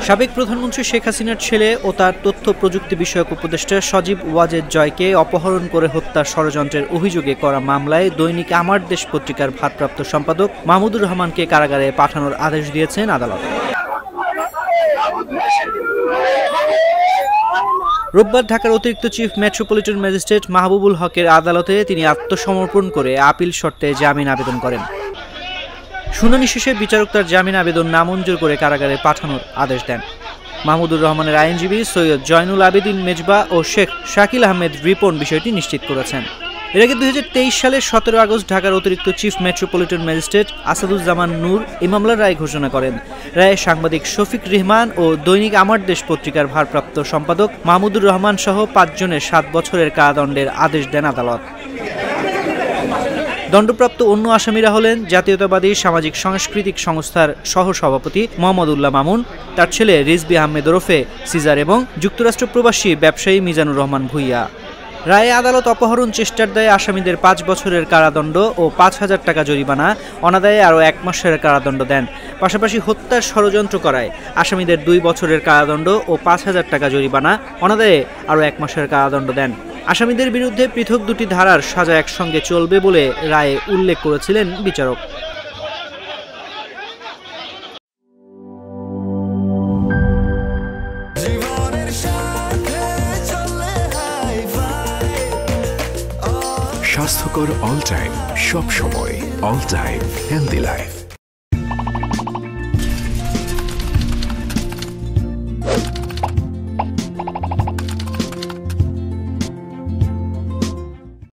সাবেক প্রধানমন্ত্রী শেখ হাসিনার ছেলে ও তার তথ্য প্রযুক্তি বিষয়ক উপদেষ্টা সজীব ওয়াজেদ জয়কে অপহরণ করে হত্যার ষড়যন্ত্রের অভিযোগে করা মামলায় দৈনিক আমার দেশ পত্রিকার ভারপ্রাপ্ত সম্পাদক মাহমুদুর রহমানকে কারাগারে পাঠানোর আদেশ দিয়েছেন আদালত। রোববার ঢাকার অতিরিক্ত চিফ মেট্রোপলিটন ম্যাজিস্ট্রেট মাহবুবুল হকের আদালতে তিনি আত্মসমর্পণ করে আপিল শর্তে জামিন আবেদন করেন। শুনানি শেষে বিচারক তার জামিন আবেদন নামঞ্জুর করে কারাগারে পাঠানোর আদেশ দেন। মাহমুদুর রহমানের আইনজীবী সৈয়দ জয়নুল আবেদিন মেজবা ও শেখ শাকিল আহমেদ রিপন বিষয়টি নিশ্চিত করেছেন। এর আগে 2023 সালের 17 আগস্ট ঢাকার অতিরিক্ত chief metropolitan magistrate Asaduzzaman Noor এই মামলার রায় ঘোষণা করেন। রায়ে সাংবাদিক শফিক রেহমান ও দৈনিক আমার দেশ পত্রিকার ভারপ্রাপ্ত সম্পাদক মাহমুদুর রহমান সহ 5 জনের 7 বছরের কারাদণ্ডের আদেশ দেন আদালত। দণ্ডপ্রাপ্ত অন্য আসামিরা হলেন জাতীয়তাবাদী সামাজিক সাংস্কৃতিক সংস্থার সহসভাপতি মোহাম্মদ উল্লাহ মামুন, তার ছেলে রিজভী আহমেদ ওরফে সিজার এবং যুক্তরাষ্ট্র প্রবাসী ব্যবসায়ী মিজানুর রহমান ভূঁইয়া। রায়ে আদালত অপহরণ চেষ্টার দায়ে আসামিদের 5 বছরের কারাদণ্ড ও 5,000 টাকা জরিমানা, অনাদায়ে আরও 1 মাসের কারাদণ্ড দেন। পাশাপাশি হত্যার ষড়যন্ত্র করায় আসামিদের 2 বছরের কারাদণ্ড ও 5,000 টাকা জরিমানা, অনাদায়ে আরও 1 মাসের কারাদণ্ড দেন। আসামিদের বিরুদ্ধে পৃথক 2টি ধারার সাজা একসঙ্গে চলবে বলে রায়ে উল্লেখ করেছিলেন বিচারক। স্বাস্থ্যকর অল টাইম, সব সময় অল টাইম হেলদি লাইফ।